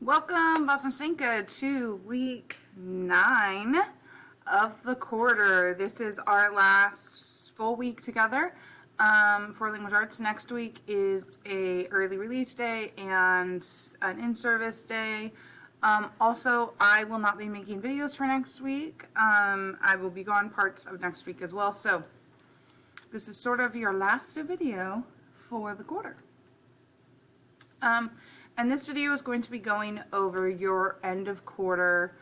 Welcome, Boston to week 9 of the quarter. This is our last full week together for language arts. Next week is a early release day and an in-service day. Also, I will not be making videos for next week. I will be gone parts of next week as well. So this is sort of your last video for the quarter. And this video is going to be going over your end of quarter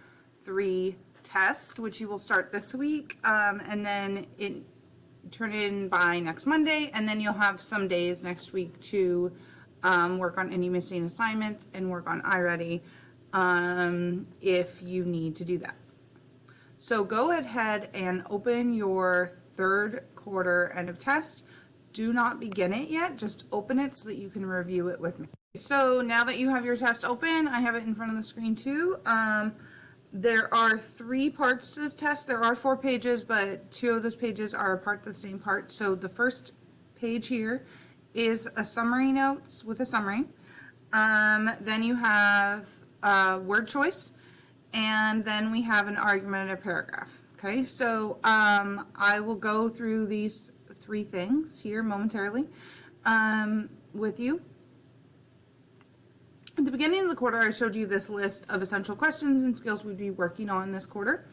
3 test, which you will start this week, and then turn it in by next Monday, and then you'll have some days next week to work on any missing assignments and work on iReady if you need to do that. So go ahead and open your 3rd quarter end of test. Do not begin it yet, just open it so that you can review it with me. So now that you have your test open, I have it in front of the screen too. There are 3 parts to this test. There are 4 pages, but 2 of those pages are a part of the same part. So the first page here is a summary notes with a summary. Then you have word choice, and then we have an argument and a paragraph. Okay, so I will go through these 3 things here momentarily with you. At the beginning of the quarter, I showed you this list of essential questions and skills we'd be working on this quarter.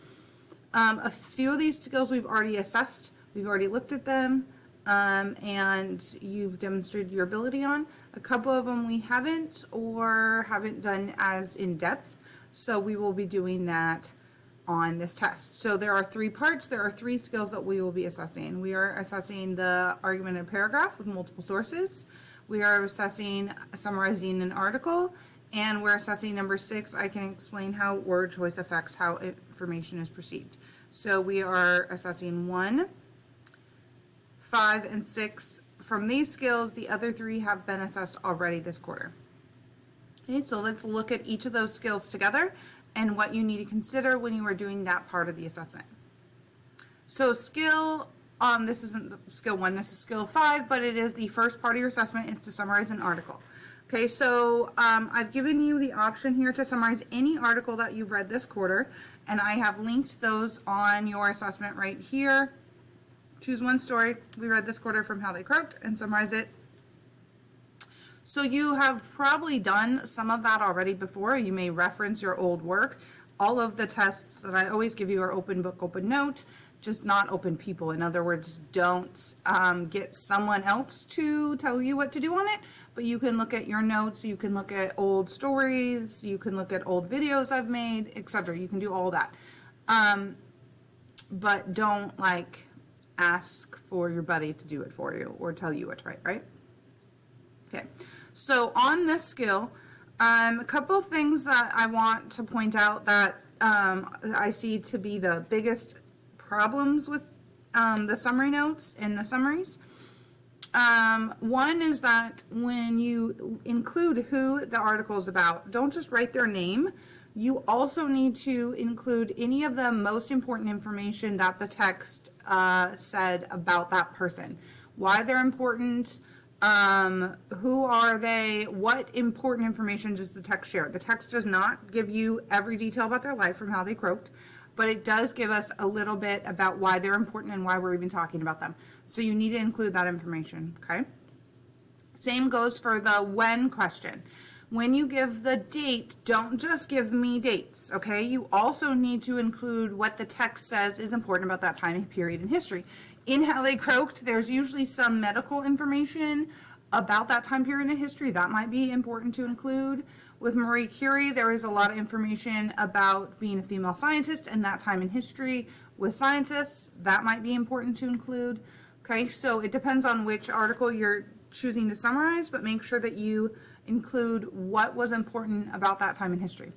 A few of these skills we've already assessed. We've already looked at them, and you've demonstrated your ability on. A couple of them we haven't or haven't done as in depth, so we will be doing that on this test. So there are 3 parts. There are 3 skills that we will be assessing. We are assessing the argument and paragraph with multiple sources. We are assessing summarizing an article, and we're assessing number 6. I can explain how word choice affects how information is perceived. So we are assessing 1, 5, and 6. From these skills, the other 3 have been assessed already this quarter. Okay, so let's look at each of those skills together and what you need to consider when you are doing that part of the assessment. So skill, this isn't skill 1, this is skill 5, but it is the first part of your assessment is to summarize an article. Okay, so I've given you the option here to summarize any article that you've read this quarter, and I have linked those on your assessment right here. Choose one story we read this quarter from How They Croaked and summarize it. So you have probably done some of that already before. You may reference your old work. All of the tests that I always give you are open book, open note, just not open people. In other words, don't get someone else to tell you what to do on it, but you can look at your notes, you can look at old stories, you can look at old videos I've made, etc. You can do all that. But don't ask for your buddy to do it for you or tell you what to write, right? Okay, so on this skill, a couple of things that I want to point out that I see to be the biggest problems with the summary notes and the summaries. One is that when you include who the article is about, don't just write their name. You also need to include any of the most important information that the text said about that person. Why they're important, who are they, what important information does the text share. The text does not give you every detail about their life from How They Croaked, but it does give us a little bit about why they're important and why we're even talking about them. So you need to include that information, okay? Same goes for the when question. When you give the date, don't just give me dates, okay? You also need to include what the text says is important about that time period in history. In How They Croaked, there's usually some medical information about that time period in history. That might be important to include. With Marie Curie, there is a lot of information about being a female scientist and that time in history with scientists. That might be important to include. Okay, so it depends on which article you're choosing to summarize, but make sure that you include what was important about that time in history.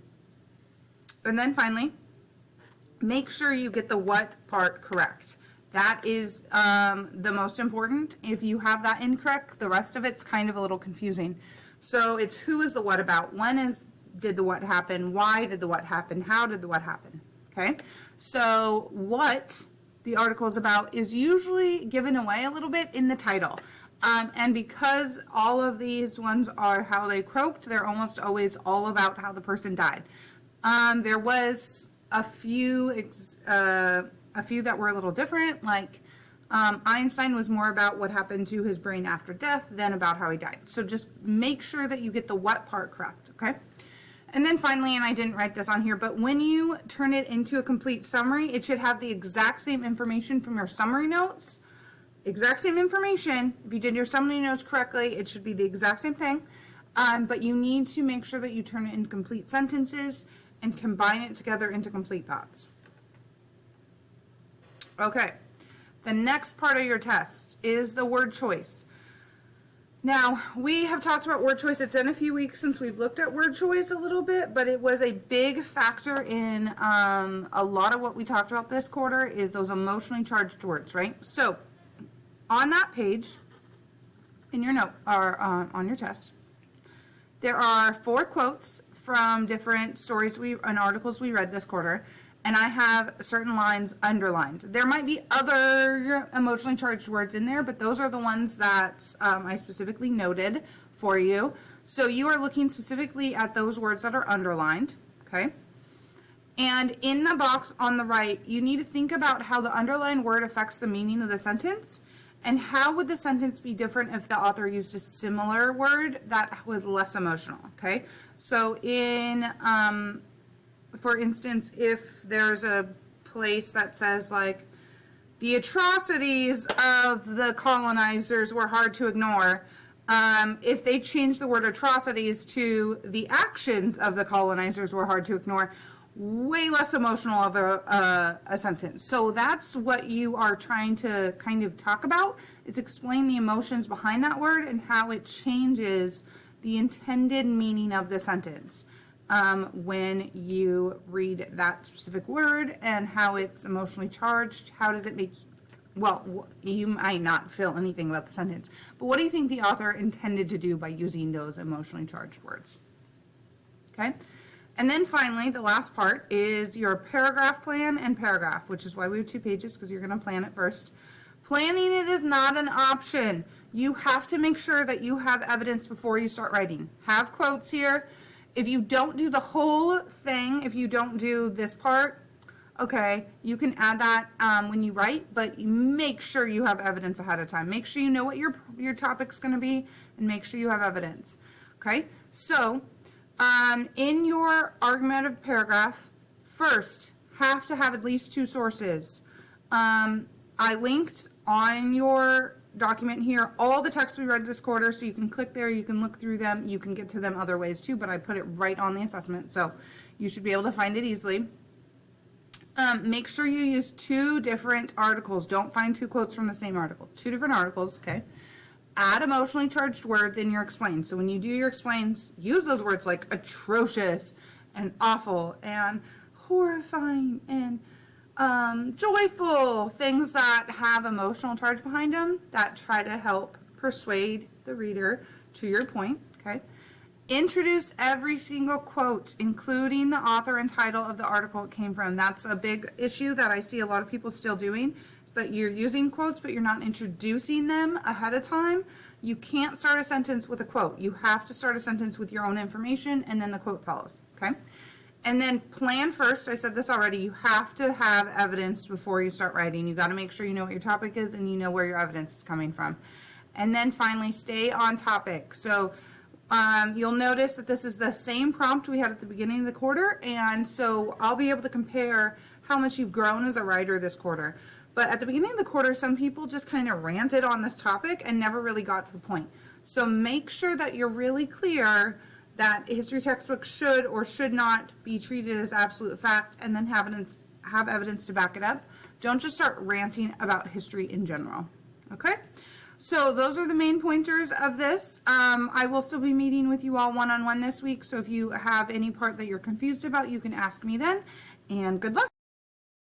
And then finally, make sure you get the what part correct. That is the most important. If you have that incorrect, the rest of it's kind of a little confusing. So it's who is the what about, when is did the what happen, why did the what happen, how did the what happen, okay? So what the article is about is usually given away a little bit in the title. And because all of these ones are how they croaked, they're almost always all about how the person died. There was a few that were a little different, like Einstein was more about what happened to his brain after death than about how he died. So just make sure that you get the what part correct, okay? And then finally, and I didn't write this on here, but when you turn it into a complete summary, it should have the exact same information from your summary notes. Exact same information. If you did your summary notes correctly, it should be the exact same thing. But you need to make sure that you turn it into complete sentences and combine it together into complete thoughts. Okay, the next part of your test is the word choice. Now, we have talked about word choice. It's been a few weeks since we've looked at word choice a little bit, but it was a big factor in a lot of what we talked about this quarter is those emotionally charged words, right? So, on that page, in your note, or on your test, there are 4 quotes from different stories and articles we read this quarter, and I have certain lines underlined. There might be other emotionally charged words in there, but those are the ones that I specifically noted for you. So you are looking specifically at those words that are underlined, okay? And in the box on the right, you need to think about how the underlined word affects the meaning of the sentence, and how would the sentence be different if the author used a similar word that was less emotional, okay? So in, for instance, if there's a place that says like, the atrocities of the colonizers were hard to ignore, if they change the word atrocities to the actions of the colonizers were hard to ignore, way less emotional of a sentence. So that's what you are trying to kind of talk about, is explain the emotions behind that word and how it changes the intended meaning of the sentence when you read that specific word, and how it's emotionally charged. How does it make, well, you might not feel anything about the sentence, but what do you think the author intended to do by using those emotionally charged words? Okay. And then finally, the last part is your paragraph plan and paragraph, which is why we have 2 pages, because you're going to plan it first. Planning it is not an option. You have to make sure that you have evidence before you start writing. Have quotes here. If you don't do the whole thing, if you don't do this part, okay, you can add that when you write, but make sure you have evidence ahead of time. Make sure you know what your topic's going to be, and make sure you have evidence. Okay, so in your argumentative paragraph, first, have to have at least 2 sources. I linked on your document here all the texts we read this quarter, so you can click there, you can look through them, you can get to them other ways too, but I put it right on the assessment, so you should be able to find it easily. Make sure you use 2 different articles. Don't find 2 quotes from the same article. 2 different articles, okay? Add emotionally charged words in your explains. So when you do your explains, use those words like atrocious and awful and horrifying and joyful, things that have emotional charge behind them that try to help persuade the reader to your point, okay? Introduce every single quote, including the author and title of the article it came from. That's a big issue that I see a lot of people still doing, is that you're using quotes, but you're not introducing them ahead of time. You can't start a sentence with a quote. You have to start a sentence with your own information, and then the quote follows, okay? And then plan first. I said this already. You have to have evidence before you start writing. You got to make sure you know what your topic is and you know where your evidence is coming from. And then finally, stay on topic. So you'll notice that this is the same prompt we had at the beginning of the quarter, and so I'll be able to compare how much you've grown as a writer this quarter. But at the beginning of the quarter, some people just kind of ranted on this topic and never really got to the point. So make sure that you're really clear that history textbooks should or should not be treated as absolute fact, and then have evidence to back it up. Don't just start ranting about history in general. Okay? So those are the main pointers of this. I will still be meeting with you all one-on-one this week, so if you have any part that you're confused about, you can ask me then, and good luck.